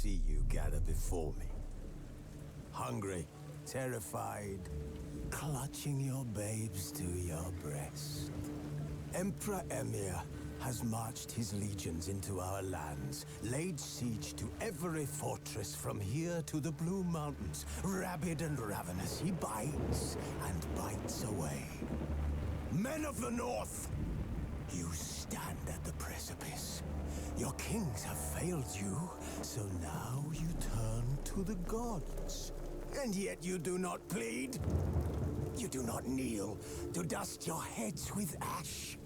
see you gather before me. Hungry, terrified, clutching your babes to your breast. Emperor Emir has marched his legions into our lands, laid siege to every fortress from here to the Blue Mountains. Rabid and ravenous, he bites and bites away. Men of the North, you stand at the precipice. Your kings have failed you, so now you turn to the gods. And yet you do not plead. You do not kneel to dust your heads with ash.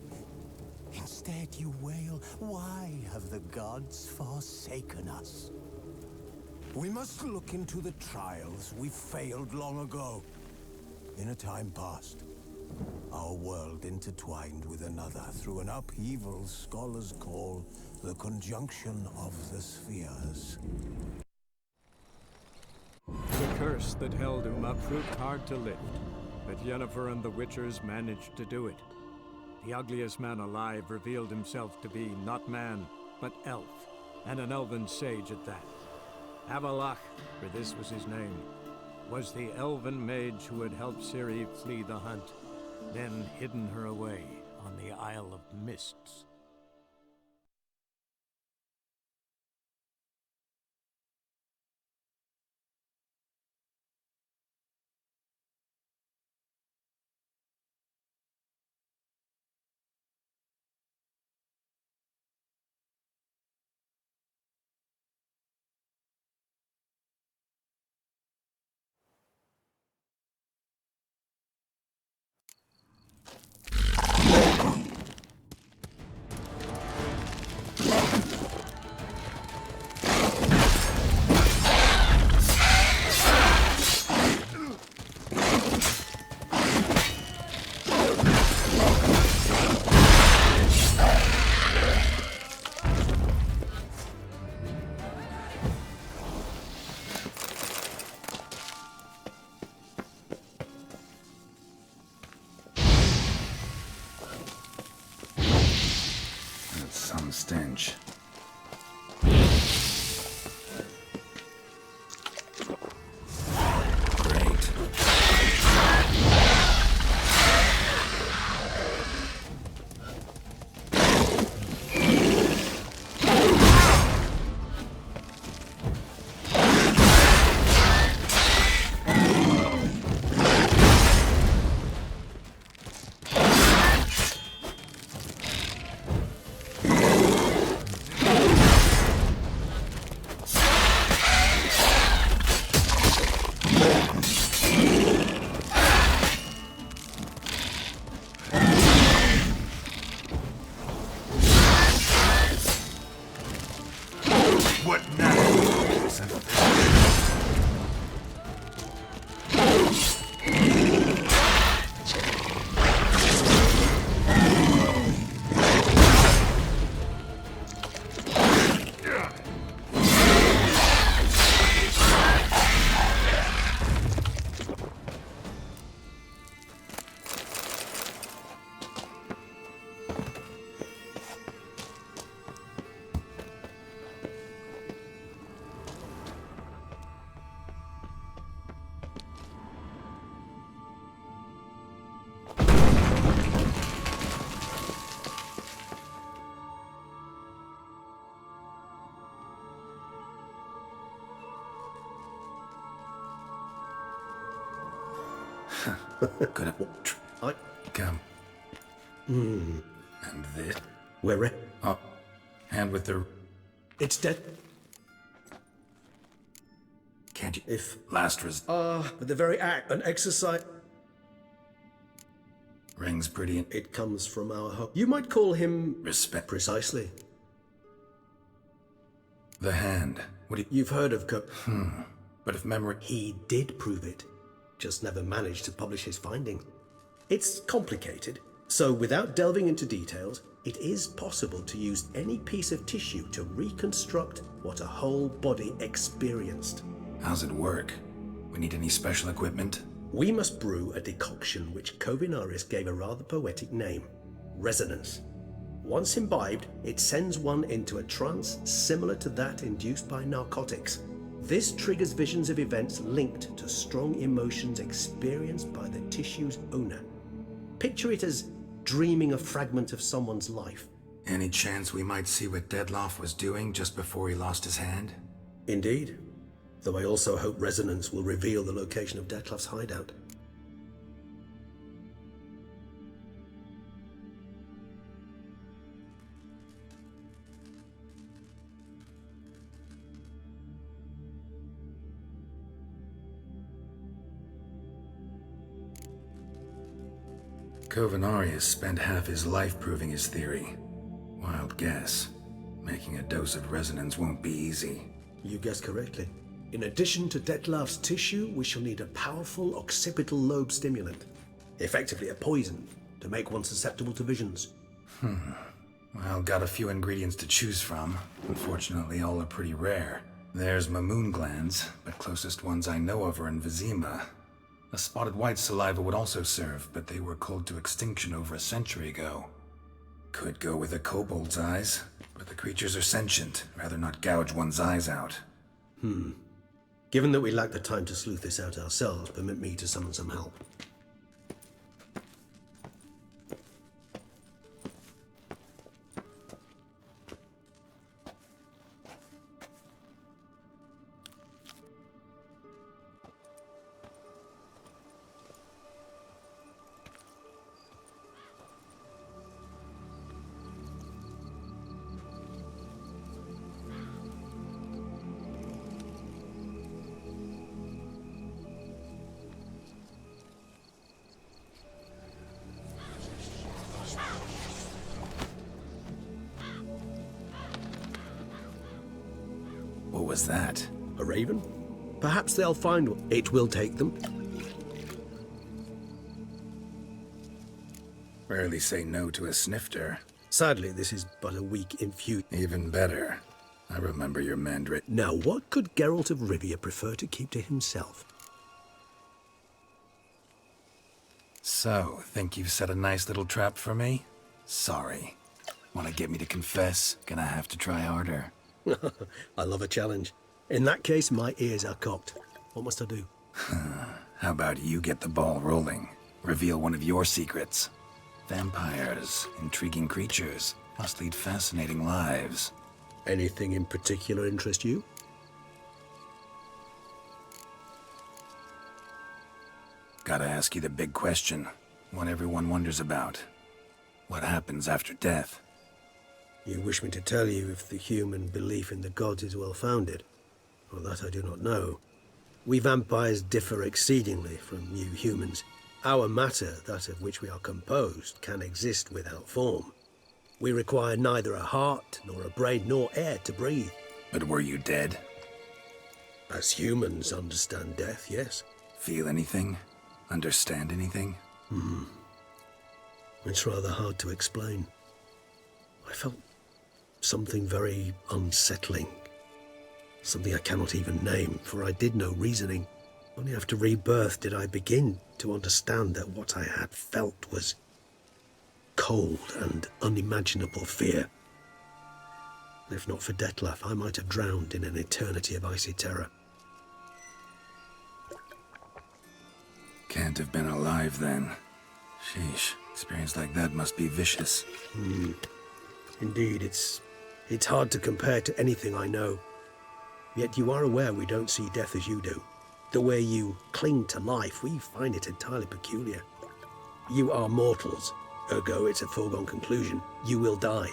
Instead you wail, why have the gods forsaken us? We must look into the trials we failed long ago. In a time past, our world intertwined with another through an upheaval scholars call the conjunction of the spheres. The curse that held Uma proved hard to lift, but Yennefer and the Witchers managed to do it. The ugliest man alive revealed himself to be not man, but elf, and an elven sage at that. Avalach, for this was his name, was the elven mage who had helped Ciri flee the hunt, then hidden her away on the Isle of Mists. Some stench. Great. What now? Gonna come. And this. Where it? Up. And with the. It's dead. Can't you? If. Last But the very act, an exercise. Rings pretty. It comes from our home. You might call him. Respect. Precisely. The hand. What do you. You've heard of But if memory. He did prove it. Just never managed to publish his finding. It's complicated, so without delving into details, it is possible to use any piece of tissue to reconstruct what a whole body experienced. How's it work? We need any special equipment? We must brew a decoction which Kovinaris gave a rather poetic name, resonance. Once imbibed, it sends one into a trance similar to that induced by narcotics. This triggers visions of events linked to strong emotions experienced by the tissue's owner. Picture it as dreaming a fragment of someone's life. Any chance we might see what Dettlaff was doing just before he lost his hand? Indeed. Though I also hope resonance will reveal the location of Dettlaff's hideout. Covenarius spent half his life proving his theory. Wild guess. Making a dose of resonance won't be easy. You guessed correctly. In addition to Dettlaff's tissue, we shall need a powerful occipital lobe stimulant. Effectively a poison, to make one susceptible to visions. Well, got a few ingredients to choose from. Unfortunately, all are pretty rare. There's Mamoon glands, but closest ones I know of are in Vizima. A spotted white saliva would also serve, but they were culled to extinction over a century ago. Could go with a kobold's eyes, but the creatures are sentient. Rather not gouge one's eyes out. Given that we lack the time to sleuth this out ourselves, permit me to summon some help. What was that? A raven? Perhaps they'll find one. It will take them. Rarely say no to a snifter. Sadly, this is but a weak infusion. Even better. I remember your Mandarin. Now, what could Geralt of Rivia prefer to keep to himself? So, think you've set a nice little trap for me? Sorry. Want to get me to confess? Gonna have to try harder. I love a challenge. In that case, my ears are cocked. What must I do? How about you get the ball rolling? Reveal one of your secrets. Vampires, intriguing creatures, must lead fascinating lives. Anything in particular interest you? Gotta ask you the big question. One everyone wonders about. What happens after death? You wish me to tell you if the human belief in the gods is well-founded? Well, that I do not know. We vampires differ exceedingly from you humans. Our matter, that of which we are composed, can exist without form. We require neither a heart, nor a brain, nor air to breathe. But were you dead? As humans understand death, yes. Feel anything? Understand anything? It's rather hard to explain. I felt something very unsettling. Something I cannot even name, for I did no reasoning. Only after rebirth did I begin to understand that what I had felt was cold and unimaginable fear. If not for Dettlaff, I might have drowned in an eternity of icy terror. Can't have been alive then. Sheesh, experience like that must be vicious. Indeed, it's hard to compare to anything I know. Yet you are aware we don't see death as you do. The way you cling to life, we find it entirely peculiar. You are mortals, ergo it's a foregone conclusion. You will die.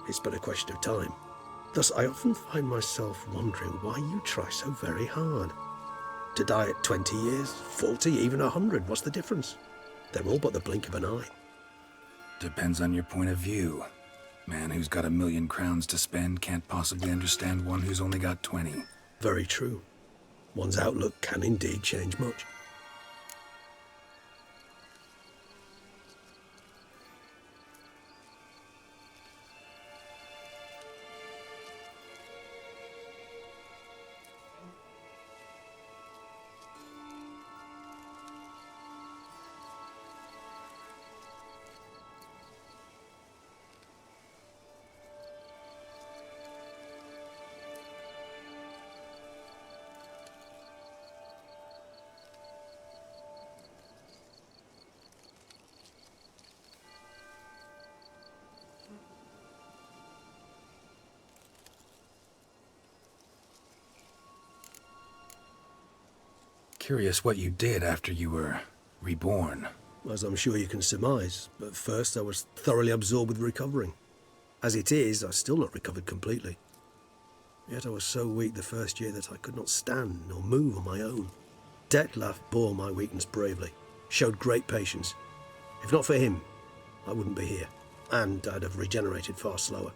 It's but a question of time. Thus, I often find myself wondering why you try so very hard. To die at 20 years, 40, even 100, what's the difference? They're all but the blink of an eye. Depends on your point of view. Man who's got 1,000,000 crowns to spend can't possibly understand one who's only got 20. Very true. One's outlook can indeed change much. Curious what you did after you were reborn. As I'm sure you can surmise, at first I was thoroughly absorbed with recovering. As it is, I've still not recovered completely. Yet I was so weak the first year that I could not stand nor move on my own. Detlef bore my weakness bravely, showed great patience. If not for him, I wouldn't be here, and I'd have regenerated far slower.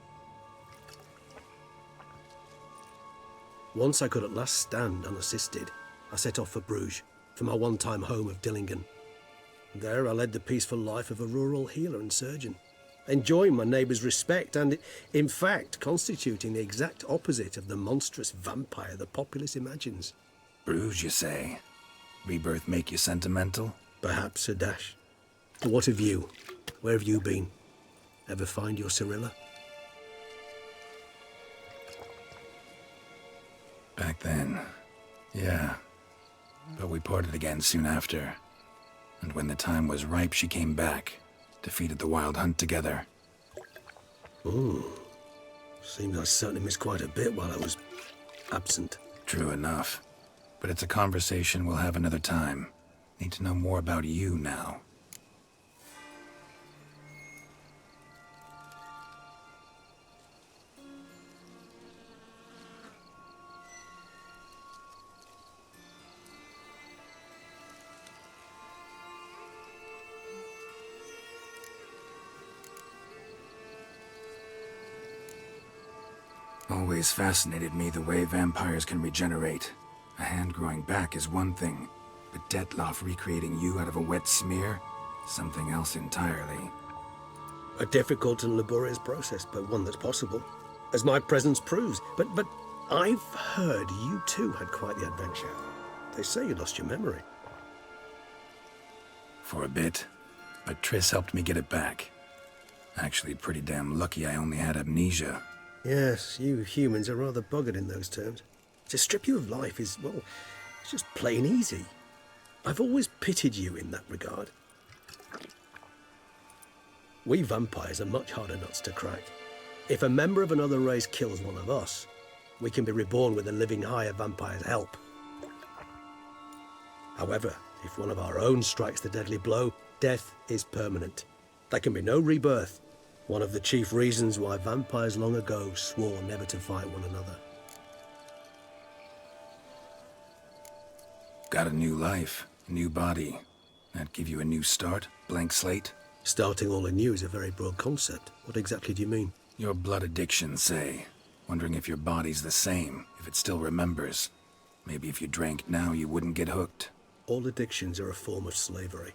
Once I could at last stand unassisted, I set off for Bruges, for my one-time home of Dillingen. There I led the peaceful life of a rural healer and surgeon, enjoying my neighbours' respect and, in fact, constituting the exact opposite of the monstrous vampire the populace imagines. Bruges, you say? Rebirth make you sentimental? Perhaps a dash. But what of you? Where have you been? Ever find your Cyrilla? Back then, yeah. But we parted again soon after. And when the time was ripe, she came back, defeated the Wild Hunt together. Ooh. Seems I certainly missed quite a bit while I was absent. True enough. But it's a conversation we'll have another time. Need to know more about you now. Always fascinated me the way vampires can regenerate. A hand growing back is one thing, but Detlef recreating you out of a wet smear? Something else entirely. A difficult and laborious process, but one that's possible, as my presence proves. But I've heard you too had quite the adventure. They say you lost your memory. For a bit, but Triss helped me get it back. Actually, pretty damn lucky I only had amnesia. Yes, you humans are rather buggered in those terms. To strip you of life is, well, it's just plain easy. I've always pitied you in that regard. We vampires are much harder nuts to crack. If a member of another race kills one of us, we can be reborn with a living higher vampire's help. However, if one of our own strikes the deadly blow, death is permanent. There can be no rebirth. One of the chief reasons why vampires long ago swore never to fight one another. Got a new life, a new body. That give you a new start? Blank slate? Starting all anew is a very broad concept. What exactly do you mean? Your blood addiction, say. Wondering if your body's the same, if it still remembers. Maybe if you drank now, you wouldn't get hooked. All addictions are a form of slavery.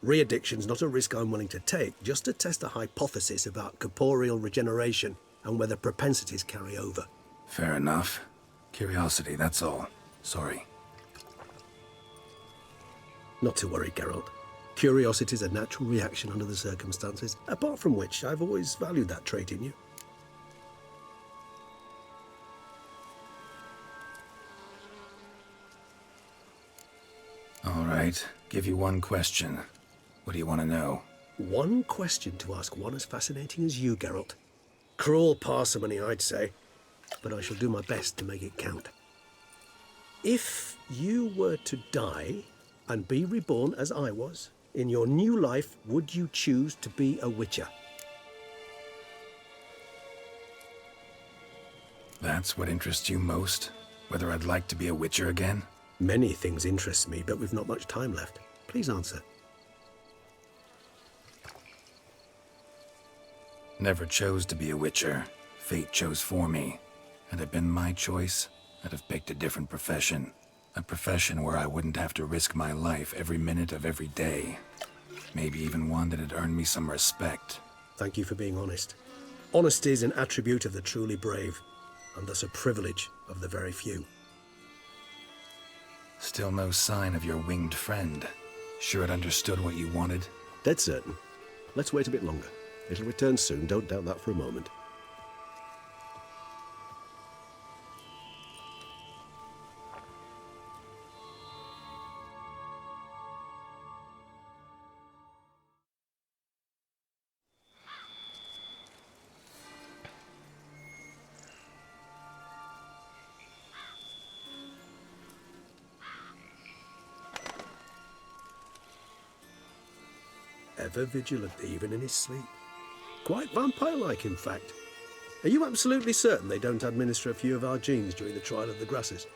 Re-addiction's not a risk I'm willing to take, just to test a hypothesis about corporeal regeneration and whether propensities carry over. Fair enough. Curiosity, that's all. Sorry. Not to worry, Geralt. Curiosity is a natural reaction under the circumstances, apart from which I've always valued that trait in you. All right, give you one question. What do you want to know? One question to ask one as fascinating as you, Geralt. Cruel parsimony, I'd say, but I shall do my best to make it count. If you were to die and be reborn as I was, in your new life, would you choose to be a Witcher? That's what interests you most? Whether I'd like to be a Witcher again? Many things interest me, but we've not much time left. Please answer. Never chose to be a Witcher. Fate chose for me. Had it been my choice, I'd have picked a different profession. A profession where I wouldn't have to risk my life every minute of every day. Maybe even one that'd earn me some respect. Thank you for being honest. Honesty is an attribute of the truly brave, and thus a privilege of the very few. Still no sign of your winged friend. Sure it understood what you wanted? Dead certain. Let's wait a bit longer. It'll return soon, don't doubt that for a moment. ever vigilant, even in his sleep. Quite vampire-like, in fact. Are you absolutely certain they don't administer a few of our genes during the trial of the grasses?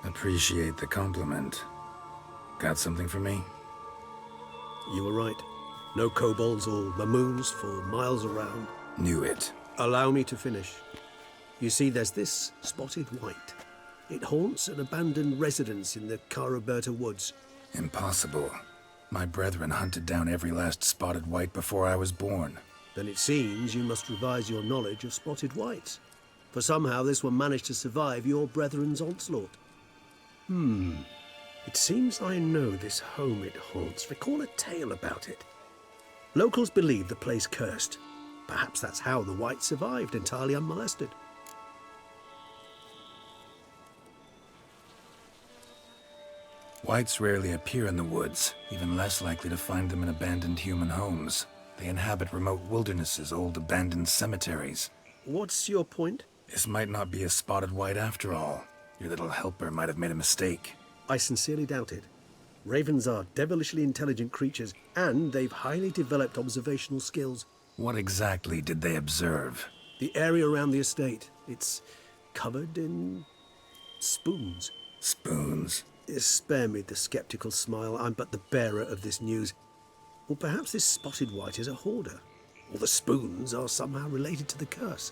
Appreciate the compliment. Got something for me? You were right. No kobolds or mamoons for miles around. Knew it. Allow me to finish. You see, there's this spotted white. It haunts an abandoned residence in the Caraberta woods. Impossible. My brethren hunted down every last spotted white before I was born. Then it seems you must revise your knowledge of spotted whites. For somehow this one managed to survive your brethren's onslaught. It seems I know this home it haunts. Recall a tale about it. Locals believe the place cursed. Perhaps that's how the whites survived entirely unmolested. Whites rarely appear in the woods, even less likely to find them in abandoned human homes. They inhabit remote wildernesses, old abandoned cemeteries. What's your point? This might not be a spotted white after all. Your little helper might have made a mistake. I sincerely doubt it. Ravens are devilishly intelligent creatures, and they've highly developed observational skills. What exactly did they observe? The area around the estate, it's covered in spoons. Spoons? Spare me the skeptical smile. I'm but the bearer of this news. Or perhaps this spotted white is a hoarder. Or the spoons are somehow related to the curse.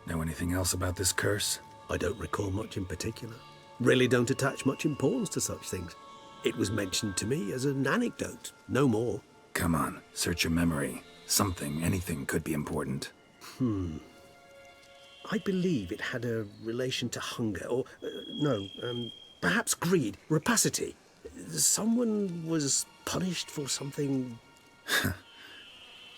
Know anything else about this curse? I don't recall much in particular. Really don't attach much importance to such things. It was mentioned to me as an anecdote, no more. Come on, search your memory. Something, anything could be important. I believe it had a relation to hunger, or, perhaps greed, rapacity. Someone was punished for something.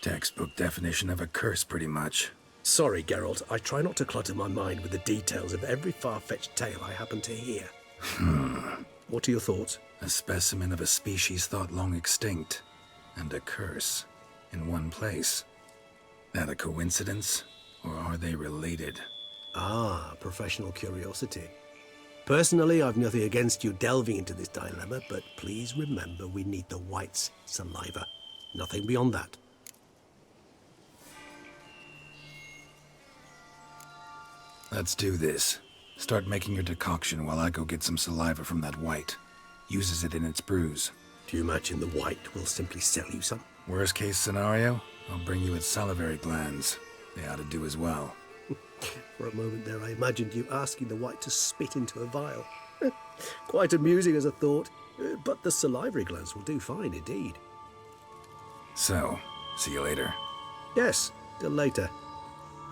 Textbook definition of a curse, pretty much. Sorry, Geralt, I try not to clutter my mind with the details of every far-fetched tale I happen to hear. What are your thoughts? A specimen of a species thought long extinct, and a curse, in one place. That a coincidence, or are they related? Ah, professional curiosity. Personally, I've nothing against you delving into this dilemma, but please remember we need the white's saliva. Nothing beyond that. Let's do this. Start making your decoction while I go get some saliva from that white. Uses it in its brews. Do you imagine the white will simply sell you some? Worst case scenario, I'll bring you its salivary glands. They ought to do as well. For a moment there, I imagined you asking the white to spit into a vial. Quite amusing as a thought, but the salivary glands will do fine indeed. So, see you later. Yes, till later.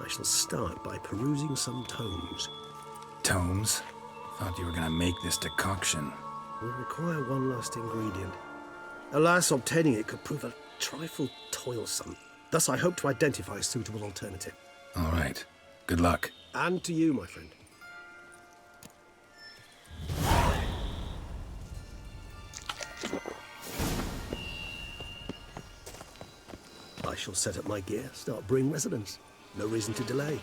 I shall start by perusing some tomes. Tomes? Thought you were gonna make this decoction. We require one last ingredient. Alas, obtaining it could prove a trifle toilsome. Thus, I hope to identify a suitable alternative. All right. Good luck. And to you, my friend. I shall set up my gear, start brewing residence. No reason to delay.